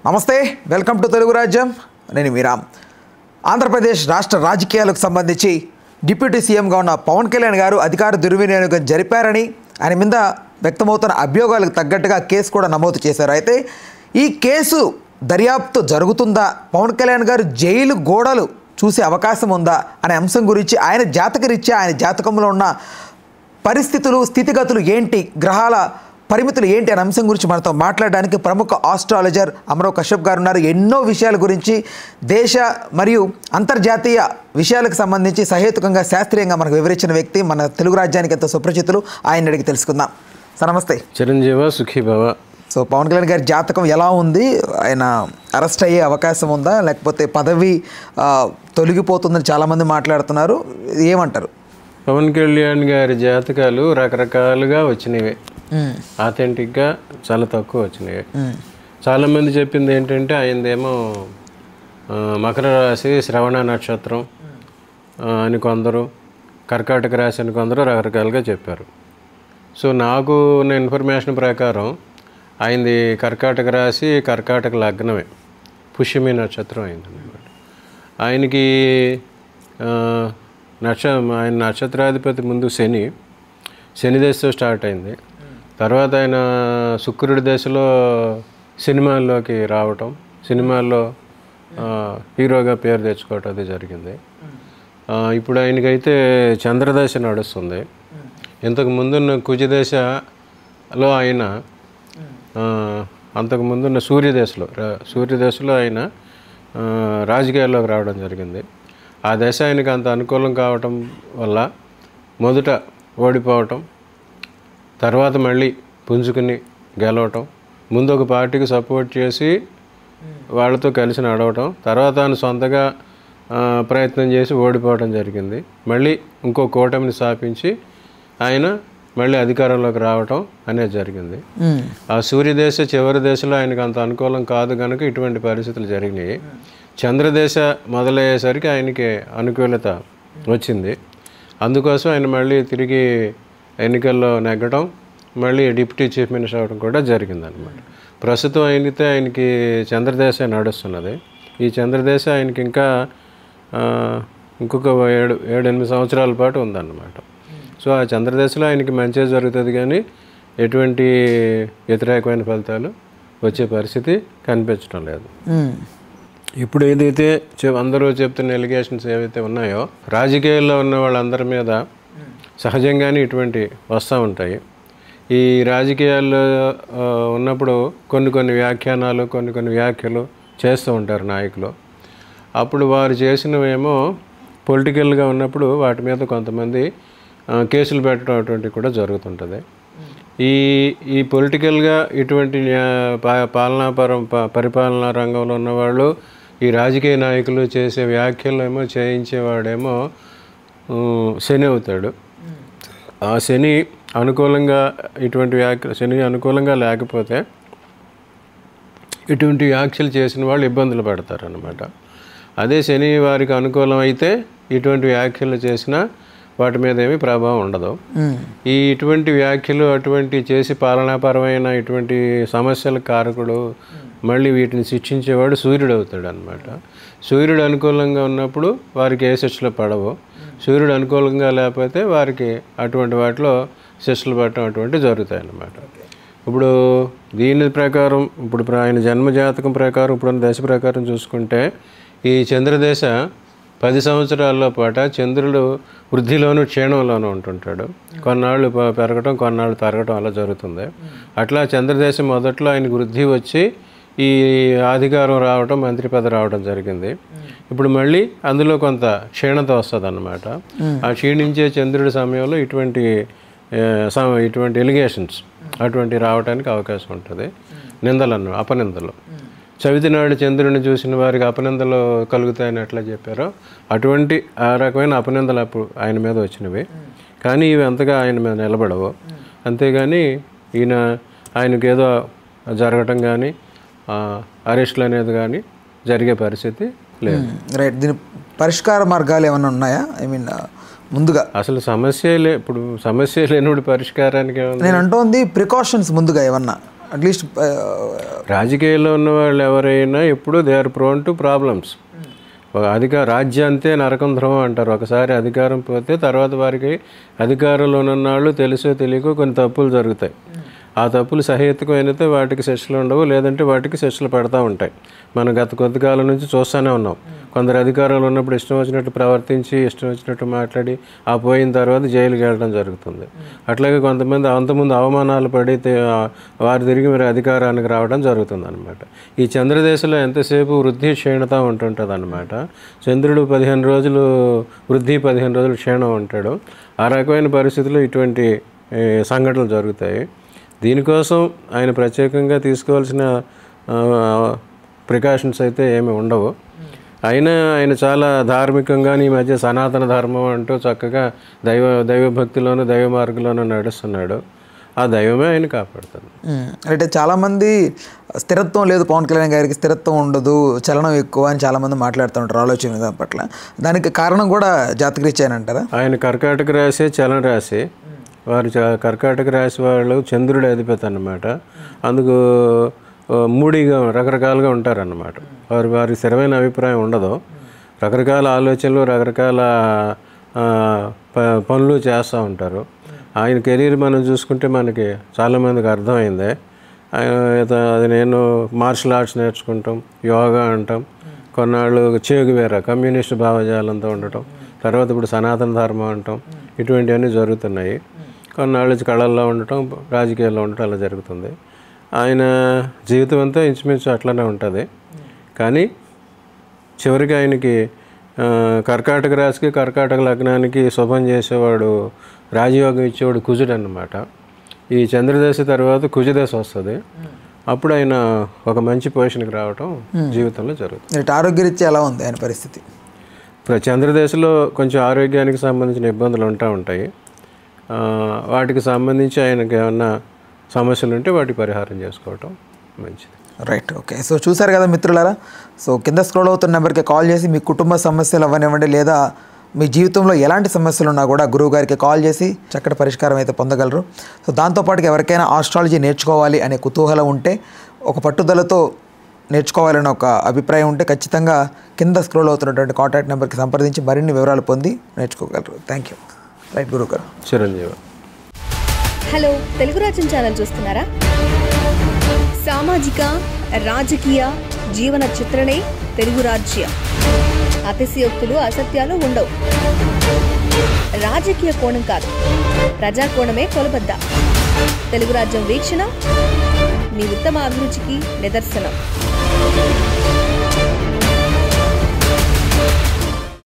నమస్తే, welcome to Telugu రాజ్యం. నేను మీరామ్. ఆంధ్రప్రదేశ్ రాష్ట్ర రాజకీయాలకు సంబంధించి డిప్యూటీ సీఎంగా ఉన్న పవన్ కళ్యాణ్ గారు అధికార దుర్వినియోగం జరిపారని ఆయన మీద వ్యక్తమవుతున్న అభియోగాలకు తగ్గట్టుగా కేసు కూడా నమోదు చేశారు. అయితే ఈ కేసు దర్యాప్తు జరుగుతుందా, పవన్ కళ్యాణ్ గారు జైలు గోడలు చూసే అవకాశం ఉందా అనే అంశం గురించి, ఆయన జాతకరీత్యా ఆయన జాతకంలో ఉన్న పరిస్థితులు, స్థితిగతులు ఏంటి, గ్రహాల పరిమితులు ఏంటి అనే అంశం గురించి మనతో మాట్లాడడానికి ప్రముఖ ఆస్ట్రాలజర్ అమరో కశ్యప్ గారు ఉన్నారు. ఎన్నో విషయాల గురించి, దేశ మరియు అంతర్జాతీయ విషయాలకు సంబంధించి సహేతుకంగా శాస్త్రీయంగా మనకు వివరించిన వ్యక్తి, మన తెలుగు రాజ్యానికి ఎంతో సుపరిచితులు. ఆయన అడిగి తెలుసుకుందాం. సార్ నమస్తే. చిరంజీవ సుఖీభవ. సో పవన్ కళ్యాణ్ గారి జాతకం ఎలా ఉంది? ఆయన అరెస్ట్ అయ్యే అవకాశం ఉందా, లేకపోతే పదవి తొలగిపోతుందని చాలామంది మాట్లాడుతున్నారు, ఏమంటారు? పవన్ కళ్యాణ్ గారి జాతకాలు రకరకాలుగా వచ్చినవి, ఆథెంటిక్గా చాలా తక్కువ వచ్చినాయి. చాలామంది చెప్పింది ఏంటంటే ఆయనదేమో మకర రాశి, శ్రవణ నక్షత్రం అని కొందరు, కర్కాటక రాశి అని కొందరు రకరకాలుగా చెప్పారు. సో నాకు ఉన్న ఇన్ఫర్మేషన్ ప్రకారం ఆయనది కర్కాటక రాశి, కర్కాటక లగ్నమే, పుష్యమి నక్షత్రం అయిందన్నమాట. ఆయనకి ఆయన నక్షత్రాధిపతి ముందు శని దశతో స్టార్ట్ అయింది. తర్వాత ఆయన శుక్రుడి దశలో సినిమాల్లోకి రావటం, సినిమాల్లో హీరోగా పేరు తెచ్చుకోవటం అది జరిగింది. ఇప్పుడు ఆయనకైతే చంద్రదశ నడుస్తుంది. ఇంతకు ముందున్న కుజదశలో ఆయన, అంతకు ముందున్న సూర్యదశలో ఆయన రాజకీయాల్లోకి రావడం జరిగింది. ఆ దశ ఆయనకి అంత అనుకూలం కావటం వల్ల మొదట ఓడిపోవటం, తర్వాత మళ్ళీ పుంజుకుని గెలవటం, ముందు ఒక పార్టీకి సపోర్ట్ చేసి వాళ్ళతో కలిసి నడవటం, తర్వాత తాను సొంతగా ప్రయత్నం చేసి ఓడిపోవటం జరిగింది. మళ్ళీ ఇంకో కూటమిని స్థాపించి ఆయన మళ్ళీ అధికారంలోకి రావటం అనేది జరిగింది. ఆ సూర్యదేశ చివరి దశలో ఆయనకు అంత అనుకూలం కాదు కనుక ఇటువంటి పరిస్థితులు జరిగినాయి. చంద్రదేశ మొదలయ్యేసరికి ఆయనకి అనుకూలత వచ్చింది. అందుకోసం ఆయన మళ్ళీ తిరిగి ఎన్నికల్లో నెగ్గడం, మళ్ళీ డిప్యూటీ చీఫ్ మినిస్టర్ అవ్వడం కూడా జరిగిందనమాట. ప్రస్తుతం అయితే ఆయనకి చంద్రదేశ నడుస్తున్నది. ఈ చంద్రదేశ ఆయనకి ఇంకా ఇంకొక 7-8 సంవత్సరాల పాటు ఉందన్నమాట. సో ఆ చంద్రదేశలో ఆయనకి మంచిగా జరుగుతుంది, కానీ ఎటువంటి వ్యతిరేకమైన ఫలితాలు వచ్చే పరిస్థితి కనిపించడం లేదు. ఇప్పుడు ఏదైతే అందరూ చెప్తున్న ఎలిగేషన్స్ ఏవైతే ఉన్నాయో, రాజకీయాల్లో ఉన్న వాళ్ళందరి మీద సహజంగానే ఇటువంటి వస్తూ ఉంటాయి. ఈ రాజకీయాల్లో ఉన్నప్పుడు కొన్ని వ్యాఖ్యానాలు, కొన్ని వ్యాఖ్యలు చేస్తూ ఉంటారు నాయకులు. అప్పుడు వారు చేసినవేమో పొలిటికల్గా ఉన్నప్పుడు వాటి మీద కొంతమంది కేసులు పెట్టడం అటువంటివి కూడా జరుగుతుంటుంది. ఈ పొలిటికల్గా ఇటువంటి పరిపాలనా రంగంలో ఉన్నవాళ్ళు, ఈ రాజకీయ నాయకులు చేసే వ్యాఖ్యలేమో చేయించేవాడేమో శని అవుతాడు. ఆ శని అనుకూలంగా శని అనుకూలంగా లేకపోతే ఇటువంటి వ్యాఖ్యలు చేసిన వాళ్ళు ఇబ్బందులు పడతారనమాట. అదే శని వారికి అనుకూలం అయితే ఇటువంటి వ్యాఖ్యలు చేసినా వాటి మీద ఏమీ ప్రభావం ఉండదు. ఇటువంటి వ్యాఖ్యలు అటువంటి చేసి పాలనాపరమైన ఇటువంటి సమస్యల కారకుడు, మళ్ళీ వీటిని శిక్షించేవాడు సూర్యుడు అవుతాడు అనమాట. సూర్యుడు అనుకూలంగా ఉన్నప్పుడు వారికి ఏ శిక్షలు పడవు, సూర్యుడు అనుకూలంగా లేకపోతే వారికి అటువంటి వాటిలో శిక్షలు పడటం అటువంటివి జరుగుతాయి అన్నమాట. ఇప్పుడు దీని ప్రకారం, ఇప్పుడు ఆయన జన్మజాతకం ప్రకారం, ఇప్పుడున్న దశ ప్రకారం చూసుకుంటే ఈ చంద్రదశ 10 సంవత్సరాల్లో పాటు చంద్రుడు వృద్ధిలోనూ క్షీణంలోనూ ఉంటుంటాడు. కొన్నాళ్ళు పెరగటం, కొన్నాళ్ళు తరగటం అలా జరుగుతుంది. అట్లా చంద్రదశ మొదట్లో ఆయనకు వృద్ధి వచ్చి ఈ అధికారం రావటం, మంత్రి పదవి రావడం జరిగింది. ఇప్పుడు మళ్ళీ అందులో కొంత క్షీణత వస్తుంది అన్నమాట. ఆ క్షీణించే చంద్రుడి సమయంలో ఇటువంటి ఎలిగేషన్స్ అటువంటి రావడానికి అవకాశం ఉంటుంది. అపనిందలు చవితి నాడు చంద్రుడిని చూసిన వారికి అపనిందలు కలుగుతాయని ఎట్లా చెప్పారో అటువంటి ఆ రకమైన అపనిందలు అప్పుడు ఆయన మీద వచ్చినవి. కానీ ఇవి అంతగా ఆయన మీద నిలబడవు. అంతేగాని ఆయనకు ఏదో జరగటం కానీ అరెస్టులు అనేది కానీ జరిగే పరిస్థితి లేదు. రైట్. దీని పరిష్కార మార్గాలు ఏమైనా ఉన్నాయా? ముందుగా అసలు సమస్య లేనప్పుడు పరిష్కారానికి నేను అంటోంది ప్రికాషన్స్ ముందుగా ఏమన్నా అట్లీస్ట్ రాజకీయాల్లో ఉన్న వాళ్ళు ఎవరైనా ఎప్పుడు they are prone to problems. రాజ్యాంతే నరకం ధ్రువం అంటారు. ఒకసారి అధికారం పోతే తర్వాత వారికి అధికారంలో ఉన్న వాళ్ళు తెలుసో తెలియకో కొన్ని తప్పులు జరుగుతాయి. ఆ తప్పులు సహేతుకమైనతే వాటికి శిక్షలు ఉండవు, లేదంటే వాటికి శిక్షలు పెడతా ఉంటాయి. మనం గత కొద్ది కాలం నుంచి చూస్తూనే ఉన్నాం. కొందరు అధికారంలో ఉన్నప్పుడు ఇష్టం వచ్చినట్టు ప్రవర్తించి ఇష్టం వచ్చినట్టు మాట్లాడి ఆ పోయిన తర్వాత జైలుకి వెళ్ళడం జరుగుతుంది. అట్లాగే కొంతమంది అంతకుముందు అవమానాలు పడి వారు తిరిగి మరి అధికారానికి రావడం జరుగుతుంది అనమాట. ఈ చంద్రదేశంలో ఎంతసేపు వృద్ధి క్షీణత ఉంటుంటుంది అనమాట. చంద్రుడు 15 రోజులు వృద్ధి, 15 రోజులు క్షీణం ఉంటాడు. ఆ రకమైన పరిస్థితుల్లో ఇటువంటి సంఘటనలు జరుగుతాయి. దీనికోసం ఆయన ప్రత్యేకంగా తీసుకోవాల్సిన ప్రికాషన్స్ అయితే ఏమి ఉండవు. ఆయన చాలా ధార్మికంగా ఈ మధ్య సనాతన ధర్మం అంటూ చక్కగా దైవభక్తిలోనూ దైవ మార్గంలోనూ నడుస్తున్నాడు. ఆ దైవమే ఆయన కాపాడుతుంది. అంటే చాలామంది స్థిరత్వం లేదు పవన్ కళ్యాణ్ గారికి, స్థిరత్వం ఉండదు, చలనం ఎక్కువ అని చాలామంది మాట్లాడుతూ ఉంటారు ఆలోచన దాని పట్ల. దానికి కారణం కూడా జాతకరీత్యానంటారా? ఆయన కర్కాటక రాశి చలన రాశి. వారు కర్కాటక రాశి వాళ్ళు చంద్రుడి అధిపతి అన్నమాట. అందుకు మూడిగా రకరకాలుగా ఉంటారన్నమాట. వారి స్థిరమైన అభిప్రాయం ఉండదు. రకరకాల ఆలోచనలు, రకరకాల పనులు చేస్తూ ఉంటారు. ఆయన కెరీర్ మనం చూసుకుంటే మనకి చాలామందికి అర్థమైంది. అది నేను మార్షల్ ఆర్ట్స్ నేర్చుకుంటాం, యోగా అంటాం, కొన్నాళ్ళు చేగువేరా కమ్యూనిస్ట్ భావజాలంతో ఉండటం, తర్వాత ఇప్పుడు సనాతన ధర్మం అంటాం, ఇటువంటివన్నీ జరుగుతున్నాయి. కొన్నాళ్ళు కళల్లో ఉండటం, రాజకీయాల్లో ఉండటం అలా జరుగుతుంది. ఆయన జీవితం అంతా ఇంచుమించు అట్లనే ఉంటుంది. కానీ చివరికి ఆయనకి కర్కాటక రాశికి కర్కాటక లగ్నానికి శుభం చేసేవాడు, రాజయోగం ఇచ్చేవాడు కుజుడు అన్నమాట. ఈ చంద్రదశ తర్వాత కుజదశ వస్తుంది. అప్పుడు ఆయన ఒక మంచి పొజిషన్కి రావటం జీవితంలో జరుగుతుంది. ఆరోగ్యరీత్యా ఎలా ఉంది ఆయన పరిస్థితి? చంద్రదశలో కొంచెం ఆరోగ్యానికి సంబంధించిన ఇబ్బందులు ఉంటాయి. వాటికి సంబంధించి ఆయనకి ఏమన్నా సమస్యలు ఉంటే వాటికి పరిహారం చేసుకోవటం మంచిది. Right, okay. సో చూసారు కదా మిత్రులారా. సో కింద స్క్రోల్ అవుతున్న నెంబర్కి కాల్ చేసి మీ కుటుంబ సమస్యలు అవ్వనివ్వండి, లేదా మీ జీవితంలో ఎలాంటి సమస్యలు ఉన్నా కూడా గురువు గారికి కాల్ చేసి చక్కటి పరిష్కారం అయితే పొందగలరు. సో దాంతోపాటుగా ఎవరికైనా ఆస్ట్రాలజీ నేర్చుకోవాలి అనే కుతూహలం ఉంటే, ఒక పట్టుదలతో నేర్చుకోవాలని ఒక అభిప్రాయం ఉంటే ఖచ్చితంగా కింద స్క్రోల్ అవుతున్నటువంటి కాంటాక్ట్ నెంబర్కి సంప్రదించి మరిన్ని వివరాలు పొంది నేర్చుకోగలరు. Thank you. రైట్ గురువు గారు. చిరంజీవి. హలో, తెలుగు రాజ్యం ఛానల్ చూస్తున్నారా? సామాజిక, రాజకీయ, జీవన చిత్రణే తెలుగు రాజ్యం. అతిశయోక్తులు, అసత్యాలు ఉండవు. రాజకీయ కోణం కాదు, ప్రజా కోణమే కొలబద్ద. తెలుగు రాజ్యం వీక్షణ మీ ఉత్తమ అభిరుచికి నిదర్శనం.